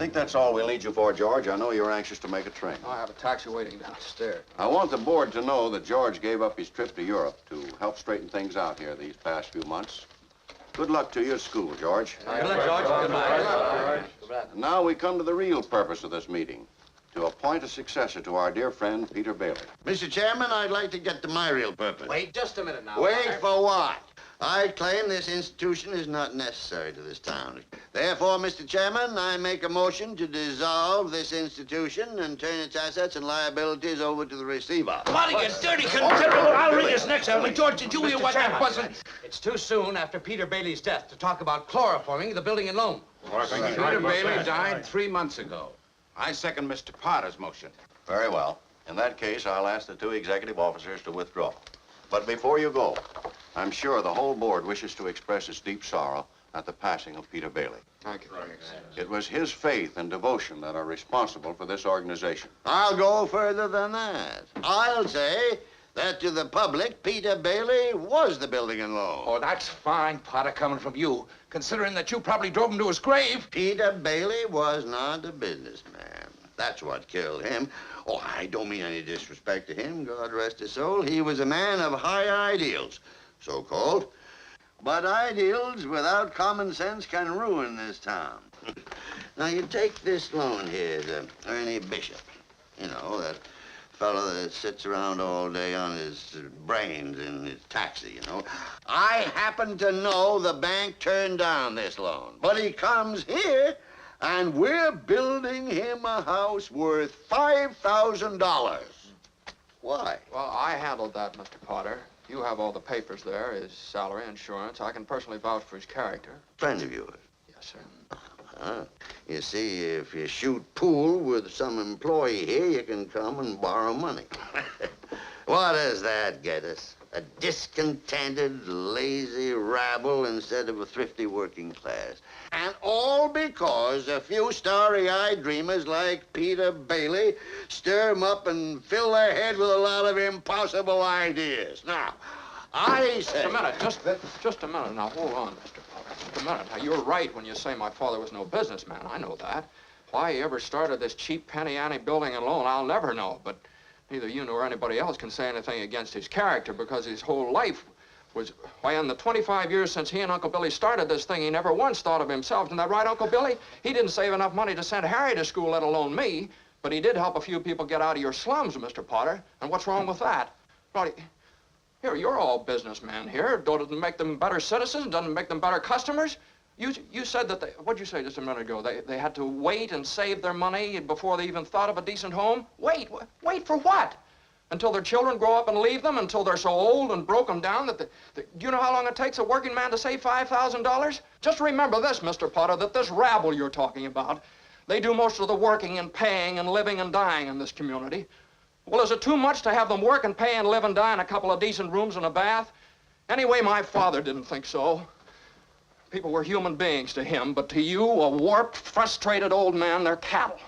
think that's all we'll need you for, George. I know you're anxious to make a train. I have a taxi waiting downstairs. I want the board to know that George gave up his trip to Europe to help straighten things out here these past few months. Good luck to you at school, George. Good luck, George. Good luck. And now we come to the real purpose of this meeting, to appoint a successor to our dear friend, Peter Bailey. Mr. Chairman, I'd like to get to my real purpose. Wait just a minute now. Wait for what? I claim this institution is not necessary to this town. Therefore, Mr. Chairman, I make a motion to dissolve this institution and turn its assets and liabilities over to the receiver. Bloody, you dirty, considerable. I'll ring his next time. George, did you hear what that wasn't? It's too soon after Peter Bailey's death to talk about chloroforming the building and loan. Peter Bailey died 3 months ago. I second Mr. Potter's motion. Very well. In that case, I'll ask the 2 executive officers to withdraw. But before you go, I'm sure the whole board wishes to express its deep sorrow at the passing of Peter Bailey. Thank you. It was his faith and devotion that are responsible for this organization. I'll go further than that. I'll say that to the public, Peter Bailey was the building and loan. Oh, that's fine, Potter, coming from you, considering that you probably drove him to his grave. Peter Bailey was not a businessman. That's what killed him. Oh, I don't mean any disrespect to him, God rest his soul. He was a man of high ideals, so-called. But ideals without common sense can ruin this town. Now, you take this loan here to Ernie Bishop. You know, that fellow that sits around all day on his brains in his taxi, you know. I happen to know the bank turned down this loan, but he comes here, and we're building him a house worth $5,000. Why? Well, I handled that, Mr. Potter. You have all the papers there, his salary, insurance. I can personally vouch for his character. Friend of yours? Yes, sir. You see, if you shoot pool with some employee here, you can come and borrow money. What does that get us? A discontented, lazy rabble instead of a thrifty working class. And all because a few starry-eyed dreamers like Peter Bailey stir 'em up and fill their head with a lot of impossible ideas. Now, I say... Just a minute. Just a minute. Now, hold on, Mr. Potter. Just a minute. Now, you're right when you say my father was no businessman. I know that. Why he ever started this cheap penny-ante building and loan, I'll never know. But neither you nor anybody else can say anything against his character because his whole life was, why, in the 25 years since he and Uncle Billy started this thing, he never once thought of himself. Isn't that right, Uncle Billy? He didn't save enough money to send Harry to school, let alone me. But he did help a few people get out of your slums, Mr. Potter. And what's wrong with that? Well, here, you're all businessmen here. Doesn't make them better citizens? Doesn't make them better customers? You said that what'd you say just a minute ago? They had to wait and save their money before they even thought of a decent home? Wait for what? Until their children grow up and leave them, until they're so old and broken down that do you know how long it takes a working man to save $5,000? Just remember this, Mr. Potter, that this rabble you're talking about, they do most of the working and paying and living and dying in this community. Well, is it too much to have them work and pay and live and die in a couple of decent rooms and a bath? Anyway, my father didn't think so. People were human beings to him, but to you, a warped, frustrated old man, they're cattle.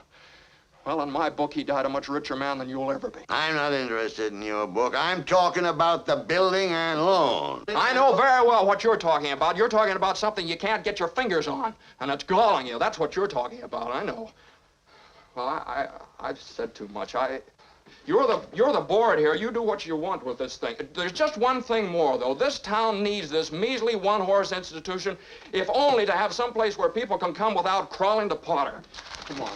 Well, in my book, he died a much richer man than you'll ever be. I'm not interested in your book. I'm talking about the building and loan. I know very well what you're talking about. You're talking about something you can't get your fingers on, and it's galling you. That's what you're talking about, I know. Well, I've said too much. You're the board here. You do what you want with this thing. There's just one thing more, though. This town needs this measly one-horse institution, if only to have some place where people can come without crawling to Potter. Come on.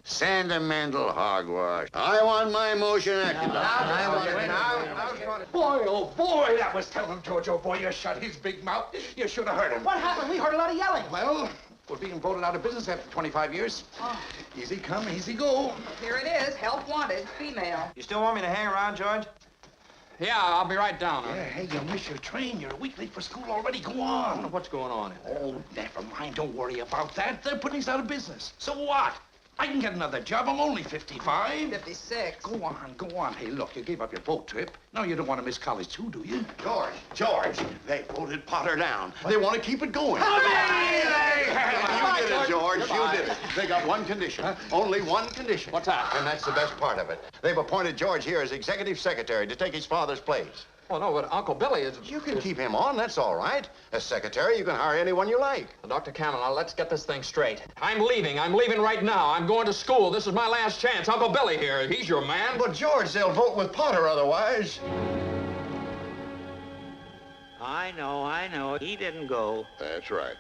Sentimental hogwash. I want my motion acted on. Boy, oh boy, that was telling George, oh boy, you shut his big mouth. You should have heard him. What happened? We heard a lot of yelling. Well, we're being voted out of business after 25 years. Oh. Easy come, easy go. Here it is, help wanted, female. You still want me to hang around, George? Yeah, I'll be right down. Yeah, hey, you miss your train. You're a week late for school already. Go on. What's going on here? Oh, never mind. Don't worry about that. They're putting us out of business. So what? I can get another job. I'm only 55. 56. Go on. Hey, look, you gave up your boat trip. Now you don't want to miss college, too, do you? George, they voted Potter down. They want to keep it going. Come You did it, George. You did it. They got one condition. Only one condition. What's that? And that's the best part of it. They've appointed George here as executive secretary to take his father's place. Oh, no, but Uncle Billy is... You can keep him on, that's all right. As secretary, you can hire anyone you like. Dr. Cameron, now let's get this thing straight. I'm leaving right now. I'm going to school. This is my last chance. Uncle Billy here, he's your man. But, George, they'll vote with Potter otherwise. I know. He didn't go. That's right.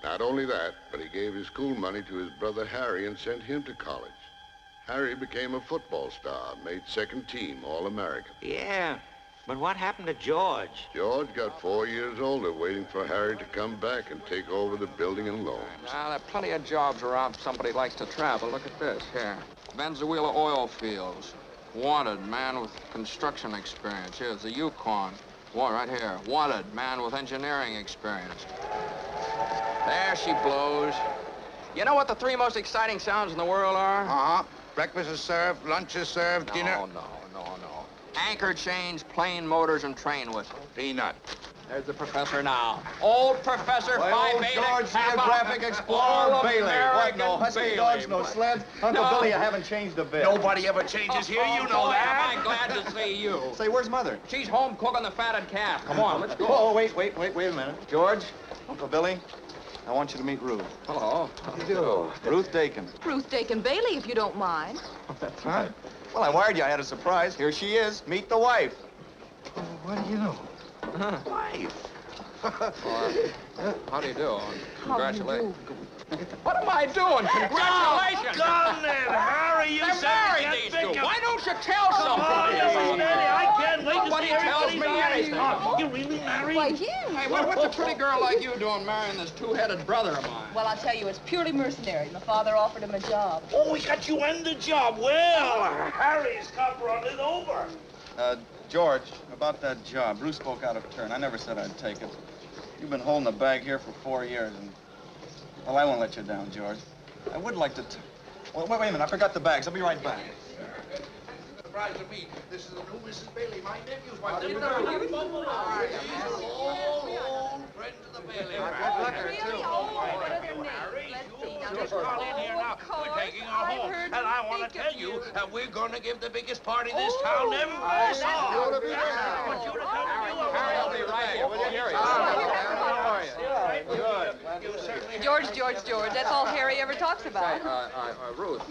Not only that, but he gave his school money to his brother Harry and sent him to college. Harry became a football star, made second team All-American. Yeah, but what happened to George? George got 4 years older, waiting for Harry to come back and take over the building and loans. Now, there are plenty of jobs around if somebody likes to travel. Look at this, here. Venezuela oil fields. Wanted, man with construction experience. Here's the Yukon. One right here. Wanted, man with engineering experience. There she blows. You know what the 3 most exciting sounds in the world are? Uh-huh. Breakfast is served, lunch is served, dinner... No. Anchor chains, plane motors, and train whistles. Peanut. There's the professor now. Old Professor Well, Phi Beta George, Kappa, geographic explorer Bailey. What, no husky Bailey. dogs, no sleds? Uncle No. Billy, you haven't changed a bit. Nobody ever changes here, you know boy, that. am I glad to see you. Say, where's Mother? She's home cooking the fatted calf. Come on, let's go. Oh, wait a minute. George, Uncle Billy, I want you to meet Ruth. Hello. How do you do? Ruth Dakin. Ruth Dakin Bailey, if you don't mind. That's right. Well, I wired you I had a surprise. Here she is. Meet the wife. Oh, what do you know? Wife. How do you do? How do you Congratulations. What am I doing? Congratulations. Come then, Harry, you They're said married, you these can't two. think of... Why don't you tell Oh, somebody? yes, Daddy, I can't wait to Nobody see tells everybody's me eyes. anything. Oh, you really married? Why, yeah. Hey, what's a pretty girl like you doing marrying this two-headed brother of mine? Well, I'll tell you, it's purely mercenary. My father offered him a job. Oh, he got you in the job. Well, Harry's come running over. George, about that job. Bruce spoke out of turn. I never said I'd take it. You've been holding the bag here for 4 years, and... Well, I won't let you down, George. I would like to... Well, wait a minute. I forgot the bags. I'll be right back. Surprise to me. This is the new Mrs. Bailey, my nephew's wife. How do you do? Old friend of the Bailey. Really? Oh, what are their names? Let's see. Now, Just call in here now. We're taking her home. And I want to tell you that we're going to give the biggest party this town ever saw. I want you to come and Harry, I'll be right here. Will you hear George, that's all Harry ever talks about. Ruth,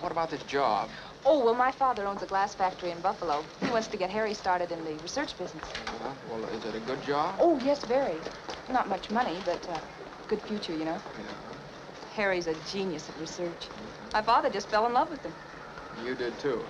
what about this job? Oh, well, my father owns a glass factory in Buffalo. He wants to get Harry started in the research business. Well, is it a good job? Oh, yes, very. Not much money, but good future, you know. Yeah. Harry's a genius at research. My father just fell in love with him. You did, too.